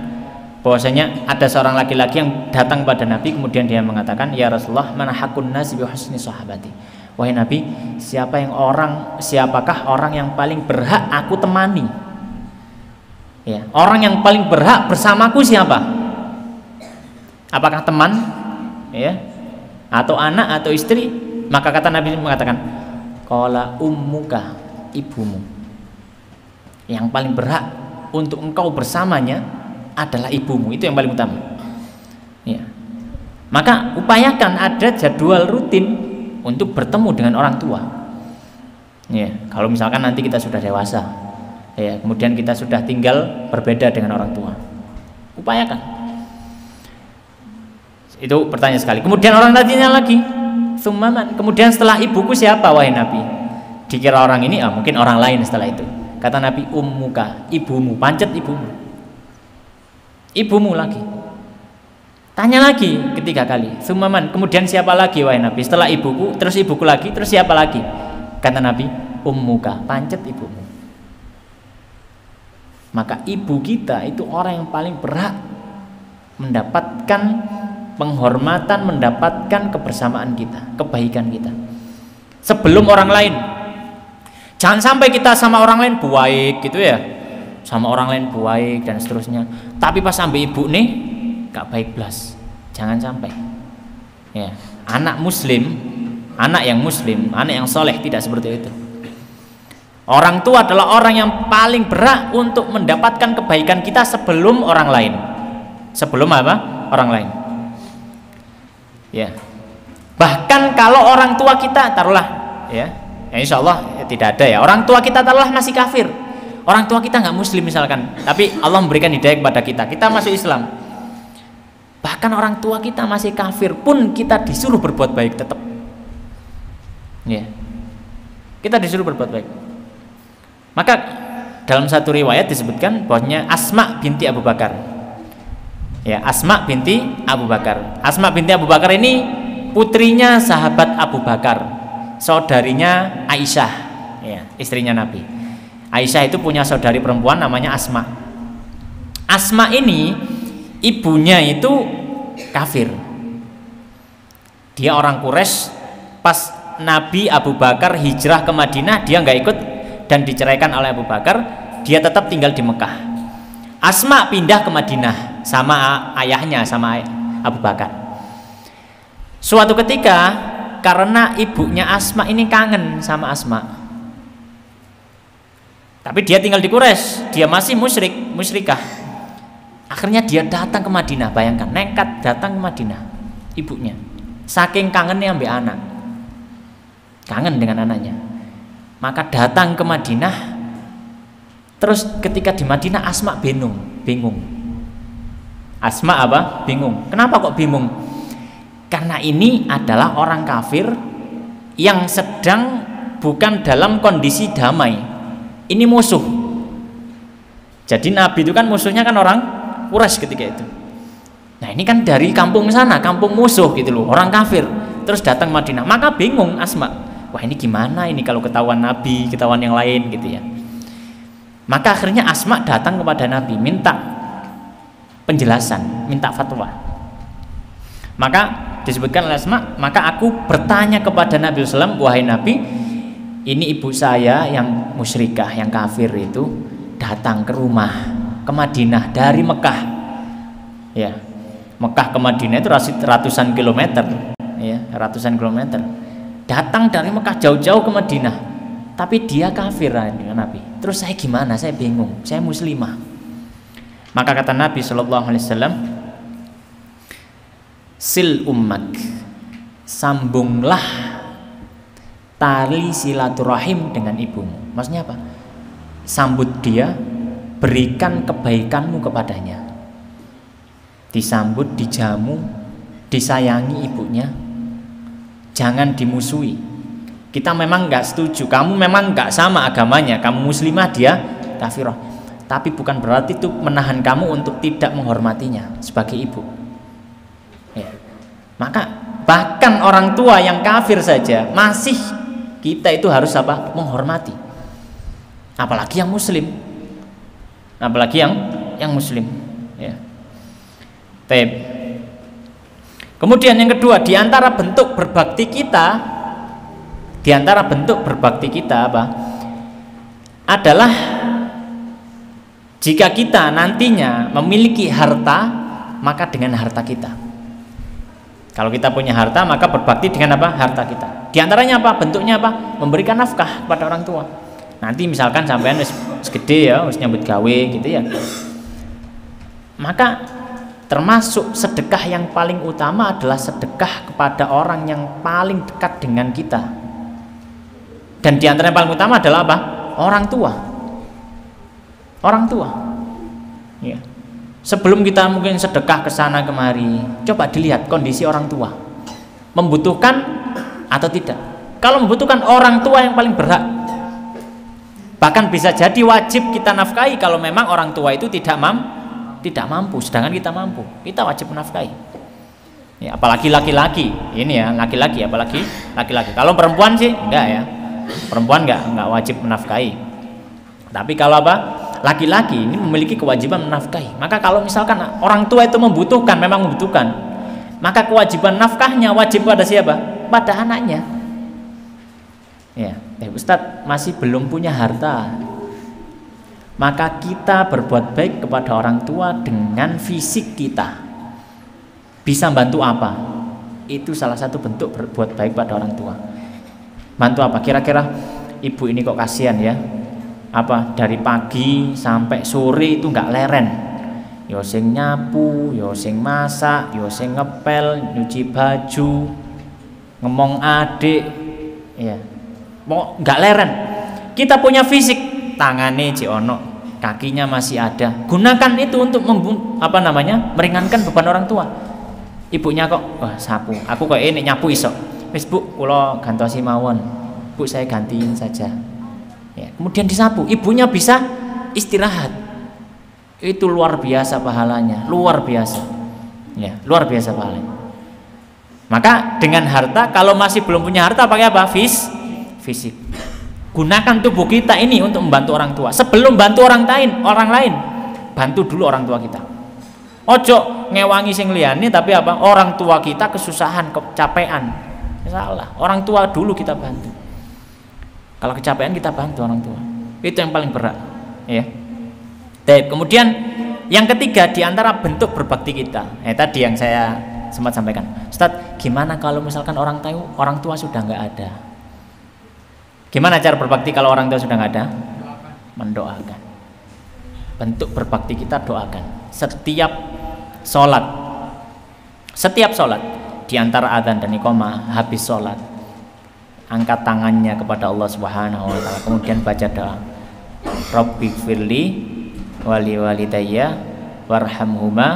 bahwasanya ada seorang laki-laki yang datang pada Nabi, kemudian dia mengatakan, ya Rasulullah, mana hakun nasi bi husni sahabati. Wahai Nabi, siapakah orang yang paling berhak aku temani? Ya, orang yang paling berhak bersamaku siapa? Apakah teman? Ya, atau anak atau istri? Maka kata Nabi mengatakan, qala ummuka, ibumu. Yang paling berhak untuk engkau bersamanya adalah ibumu, itu yang paling utama. Ya. Maka upayakan ada jadwal rutin untuk bertemu dengan orang tua. Ya. Kalau misalkan nanti kita sudah dewasa, ya, kemudian kita sudah tinggal berbeda dengan orang tua, upayakan. Itu pertanyaan sekali. Kemudian orang tadinya lagi, summaman. Kemudian setelah ibuku siapa wahai Nabi? Dikira orang ini, mungkin orang lain setelah itu. Kata Nabi, ummuka, ibumu, pancet ibumu. Ibumu lagi. Tanya lagi ketiga kali. Summaman. Kemudian siapa lagi wahai Nabi? Setelah ibuku, terus ibuku lagi, terus siapa lagi? Kata Nabi, ummuka, pancet ibumu. Maka ibu kita itu orang yang paling berhak mendapatkan penghormatan, mendapatkan kebersamaan kita, kebaikan kita. Sebelum orang lain. Jangan sampai kita sama orang lain baik gitu ya. Sama orang lain baik dan seterusnya, tapi pas sampai ibu nih gak baik belas. Jangan sampai ya. Anak muslim, anak yang muslim, anak yang soleh tidak seperti itu. Orang tua adalah orang yang paling berhak untuk mendapatkan kebaikan kita sebelum orang lain. Sebelum apa? Orang lain. Ya. Bahkan kalau orang tua kita taruhlah ya insya Allah tidak ada ya. Orang tua kita taruhlah masih kafir. Orang tua kita nggak muslim misalkan, tapi Allah memberikan hidayah kepada kita, kita masuk Islam. Bahkan orang tua kita masih kafir pun kita disuruh berbuat baik tetap. Ya. Kita disuruh berbuat baik. Maka dalam satu riwayat disebutkan bahwasanya Asma binti Abu Bakar. Ya, Asma binti Abu Bakar. Asma binti Abu Bakar ini putrinya sahabat Abu Bakar, saudarinya Aisyah, ya, istrinya Nabi. Aisyah itu punya saudari perempuan namanya Asma. Asma ini ibunya itu kafir. Dia orang Quraisy. Pas Nabi Abu Bakar hijrah ke Madinah, dia nggak ikut dan diceraikan oleh Abu Bakar. Dia tetap tinggal di Mekah. Asma pindah ke Madinah. sama ayahnya, sama Abu Bakar. Suatu ketika karena ibunya Asma ini kangen sama Asma, tapi dia tinggal di Quraisy, dia masih musyrikah. Akhirnya dia datang ke Madinah, bayangkan, nekat datang ke Madinah, ibunya, saking kangennya ambil anak, kangen dengan anaknya, maka datang ke Madinah. Terus ketika di Madinah Asma bingung. Asma apa? Bingung. Kenapa kok bingung? Karena ini adalah orang kafir yang sedang bukan dalam kondisi damai. Ini musuh. Jadi Nabi itu kan musuhnya kan orang Quraisy ketika itu. Nah ini kan dari kampung sana, kampung musuh gitu loh, orang kafir. Terus datang Madinah, maka bingung Asma. Wah ini gimana ini kalau ketahuan Nabi, ketahuan yang lain gitu ya. Maka akhirnya Asma datang kepada Nabi, minta penjelasan, minta fatwa. Maka disebutkan oleh Asma, maka aku bertanya kepada Nabi SAW, wahai Nabi, ini ibu saya yang musyrikah, yang kafir itu datang ke rumah, ke Madinah dari Mekah. Ya, Mekah ke Madinah itu ratusan kilometer, ya, ratusan kilometer. Datang dari Mekah jauh-jauh ke Madinah, tapi dia kafir dengan Nabi. Terus saya gimana? Saya bingung. Saya muslimah. Maka kata Nabi SAW, sil ummak, sambunglah tali silaturahim dengan ibumu. Maksudnya apa? Sambut dia, berikan kebaikanmu kepadanya. Disambut, dijamu, disayangi ibunya. Jangan dimusuhi. Kita memang nggak setuju, kamu memang nggak sama agamanya, kamu muslimah, dia kafirah, tapi bukan berarti itu menahan kamu untuk tidak menghormatinya sebagai ibu. Ya. Maka bahkan orang tua yang kafir saja masih kita itu harus apa? Menghormati. Apalagi yang muslim, apalagi yang muslim. Ya. Kemudian yang kedua, di antara bentuk berbakti kita. Di antara bentuk berbakti kita apa? Adalah jika kita nantinya memiliki harta, maka dengan harta kita. Kalau kita punya harta, maka berbakti dengan apa? Harta kita. Di antaranya apa? Bentuknya apa? Memberikan nafkah kepada orang tua. Nanti misalkan sampean segede ya, harus nyambut gawe gitu ya. Maka termasuk sedekah yang paling utama adalah sedekah kepada orang yang paling dekat dengan kita. Dan di antara yang paling utama adalah apa? Orang tua. Orang tua. Ya. Sebelum kita mungkin sedekah ke sana kemari, coba dilihat kondisi orang tua. Membutuhkan atau tidak? Kalau membutuhkan, orang tua yang paling berhak. Bahkan bisa jadi wajib kita nafkahi kalau memang orang tua itu tidak mampu, sedangkan kita mampu. Kita wajib menafkahi. Ya, apalagi laki-laki. Ini ya, laki-laki, apalagi laki-laki. Kalau perempuan sih enggak ya. Perempuan enggak wajib menafkahi. Tapi kalau apa? Laki-laki ini memiliki kewajiban menafkahi. Maka kalau misalkan orang tua itu membutuhkan, memang membutuhkan, maka kewajiban nafkahnya wajib pada siapa? Pada anaknya. Ya, Ustadz masih belum punya harta. Maka kita berbuat baik kepada orang tua dengan fisik kita. Bisa bantu apa? Itu salah satu bentuk berbuat baik pada orang tua. Bantu apa? Kira-kira ibu ini kok kasihan ya, apa dari pagi sampai sore itu nggak leren, yo sing nyapu, yo sing masak, yo sing ngepel, nyuci baju, ngomong adik, ya mau nggak leren. Kita punya fisik, tangannya ono, kakinya masih ada, gunakan itu untuk meringankan beban orang tua. Ibunya kok sapu, aku kok ini nyapu iso. Wis Bu, kula gantosi mawon. Bu, saya gantiin saja. Ya, kemudian disapu, ibunya bisa istirahat. Itu luar biasa pahalanya, luar biasa. Ya, luar biasa pahalanya. Maka dengan harta, kalau masih belum punya harta pakai apa? Fisik. Gunakan tubuh kita ini untuk membantu orang tua. Sebelum bantu orang lain, bantu dulu orang tua kita. Ojo ngewangi sing liyane tapi apa? Orang tua kita kesusahan, kecapean. Salah, orang tua dulu kita bantu. Kalau kecapean kita bantu orang tua. Itu yang paling berat, ya. Kemudian yang ketiga di antara bentuk berbakti kita, tadi yang saya sempat sampaikan, Ustadz, gimana kalau misalkan orang tua sudah nggak ada? Gimana cara berbakti kalau orang tua sudah nggak ada? Mendoakan. Bentuk berbakti kita doakan. Setiap sholat di antara adzan dan iqamah, habis sholat angkat tangannya kepada Allah Subhanahu wa taala, kemudian baca doa, Rabbi firli wali walidayya warhamhuma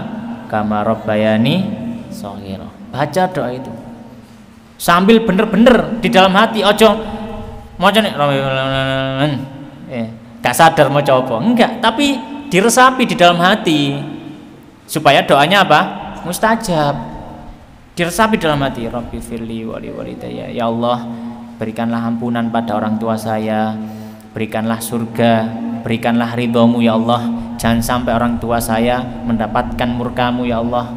kama rabbayani shaghira. Baca doa itu sambil bener-bener di dalam hati, ojo maca nek gak sadar mau coba enggak, tapi diresapi di dalam hati supaya doanya apa? Mustajab. Diresapi dalam hati, Rabbi firli wali walidayya, ya Allah berikanlah ampunan pada orang tua saya, berikanlah surga, berikanlah ridhomu ya Allah, jangan sampai orang tua saya mendapatkan murkamu ya Allah.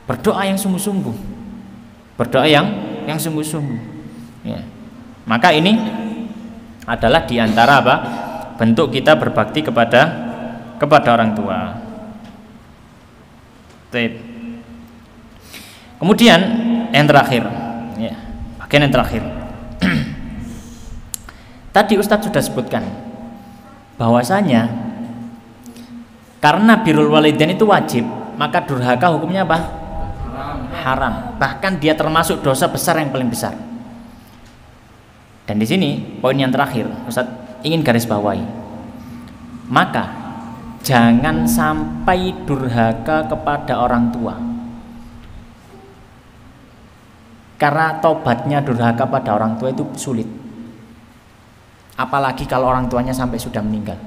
Berdoa yang sungguh-sungguh, berdoa yang sungguh-sungguh ya. Maka ini adalah diantara apa? Bentuk kita berbakti kepada orang tua. Kemudian yang terakhir ya, bagian yang terakhir tadi Ustadz sudah sebutkan bahwasanya karena birrul walidain itu wajib, maka durhaka hukumnya apa? Haram. Bahkan dia termasuk dosa besar yang paling besar. Dan di sini poin yang terakhir Ustadz ingin garis bawahi, maka jangan sampai durhaka kepada orang tua, karena tobatnya durhaka pada orang tua itu sulit. Apalagi kalau orang tuanya sampai sudah meninggal.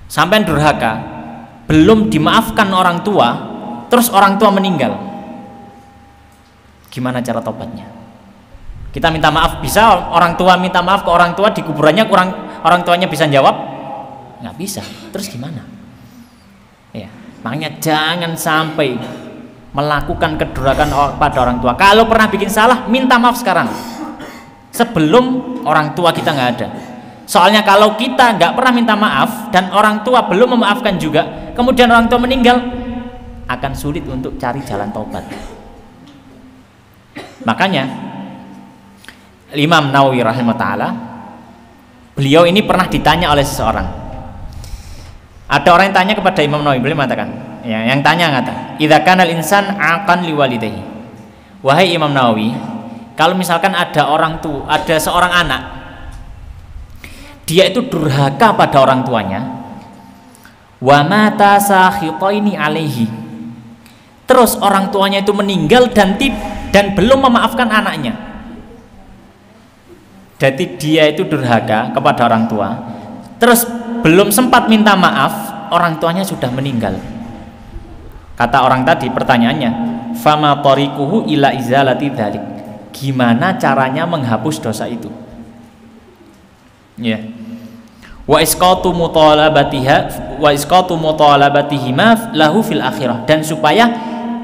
Sampai durhaka, belum dimaafkan orang tua, terus orang tua meninggal. Gimana cara tobatnya? Kita minta maaf, bisa orang tua minta maaf ke orang tua di kuburannya, orang tuanya bisa jawab? Nggak bisa. Terus gimana? Ya, makanya jangan sampai melakukan kedurhakaan pada orang tua. Kalau pernah bikin salah, minta maaf sekarang, sebelum orang tua kita nggak ada. Soalnya kalau kita nggak pernah minta maaf dan orang tua belum memaafkan juga, kemudian orang tua meninggal, akan sulit untuk cari jalan tobat. Makanya Imam Nawawi rahimahullah, beliau ini pernah ditanya oleh seseorang. Ada orang yang tanya kepada Imam Nawawi, beliau mengatakan, ya, yang tanya ngata, idza kana al-insan aqan liwalidayhi. Wahai Imam Nawawi, kalau misalkan ada seorang anak, dia itu durhaka pada orang tuanya, wa mata sakhitaini alaihi, terus orang tuanya itu meninggal dan belum memaafkan anaknya. Jadi dia itu durhaka kepada orang tua, terus belum sempat minta maaf, orang tuanya sudah meninggal. Kata orang tadi, pertanyaannya, fama tariquhu ila izalati dzalik, gimana caranya menghapus dosa itu? Ya. Wa isqatu mutalabatihima lahu fil akhirah, dan supaya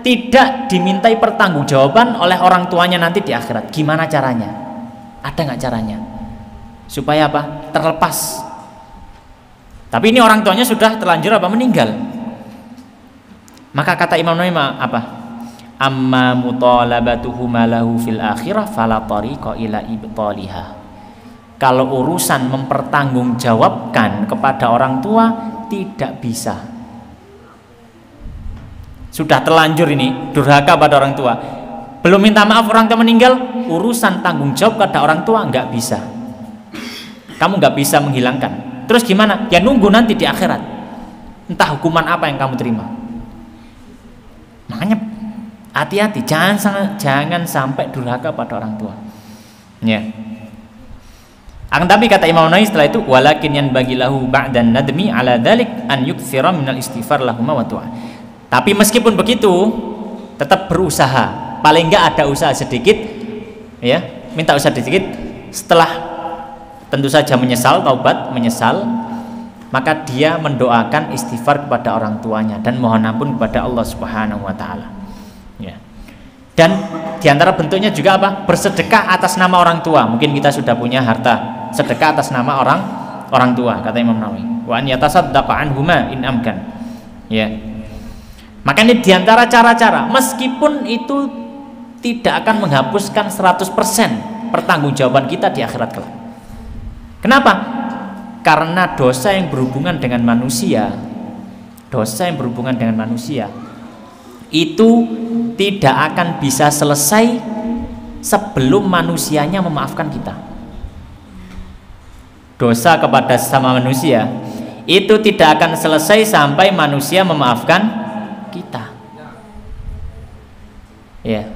tidak dimintai pertanggungjawaban oleh orang tuanya nanti di akhirat. Gimana caranya? Ada nggak caranya? Supaya apa? Terlepas. Tapi ini orang tuanya sudah terlanjur apa? Meninggal. Maka kata Imam Nawawi apa? Amma mutalabatuhuma lahu fil akhirah fala tariqa ila ibtaliha. Kalau urusan mempertanggungjawabkan kepada orang tua, tidak bisa. Sudah terlanjur ini durhaka pada orang tua, belum minta maaf orang tua meninggal, urusan tanggung jawab kepada orang tua nggak bisa. Kamu nggak bisa menghilangkan. Terus gimana? Ya nunggu nanti di akhirat, entah hukuman apa yang kamu terima. Makanya hati-hati, jangan sampai durhaka pada orang tua. Ya. Akan tapi kata Imam Nawawi setelah itu, walakin yan bagilahu ba'dan nadmi ala dzalik an yuktsira minal istighfar lahuma wa du'a. Tapi meskipun begitu, tetap berusaha. Paling enggak ada usaha sedikit, ya, minta usaha sedikit. Setelah tentu saja menyesal, taubat, menyesal, maka dia mendoakan istighfar kepada orang tuanya dan mohon ampun kepada Allah Subhanahu wa taala. Ya. Dan diantara bentuknya juga apa? Bersedekah atas nama orang tua. Mungkin kita sudah punya harta, sedekah atas nama orang tua, kata Imam Nawawi. Wa an yatasaddaqa anhuma in amkan. Ya. Makanya diantara cara-cara, meskipun itu tidak akan menghapuskan 100% pertanggungjawaban kita di akhirat kelak. Kenapa? Karena dosa yang berhubungan dengan manusia, itu tidak akan bisa selesai sebelum manusianya memaafkan kita. Dosa kepada sesama manusia itu tidak akan selesai sampai manusia memaafkan kita. Ya,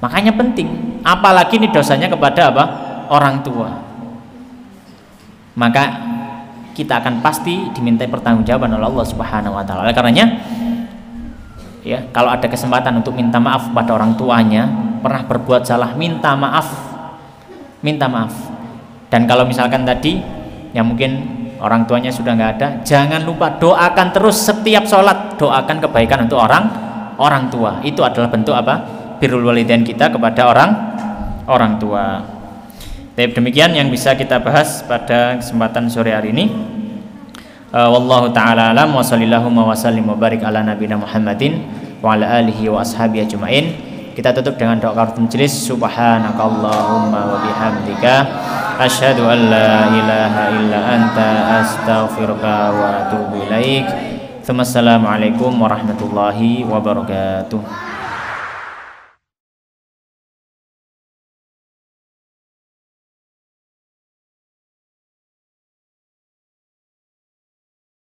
makanya penting. Apalagi ini dosanya kepada apa? Orang tua. Maka kita akan pasti dimintai pertanggungjawaban oleh Allah Subhanahu wa taala. Oleh karenanya, ya, kalau ada kesempatan untuk minta maaf pada orang tuanya, pernah berbuat salah, minta maaf. Dan kalau misalkan tadi yang mungkin orang tuanya sudah nggak ada, jangan lupa doakan terus setiap sholat, doakan kebaikan untuk orang tua. Itu adalah bentuk apa? Birrul walidain kita kepada orang tua. Tapi demikian yang bisa kita bahas pada kesempatan sore hari ini. Wallahu taala alam wa sallallahu wa sallim wa barik ala nabiyina Muhammadin wa ala alihi wa ashabihi ajmain. Kita tutup dengan doa kafaratul majelis. Subhanakallahumma wa bihamdika asyhadu an la ilaha illa anta astaghfiruka wa atubu ilaik. Assalamualaikum warahmatullahi wabarakatuh.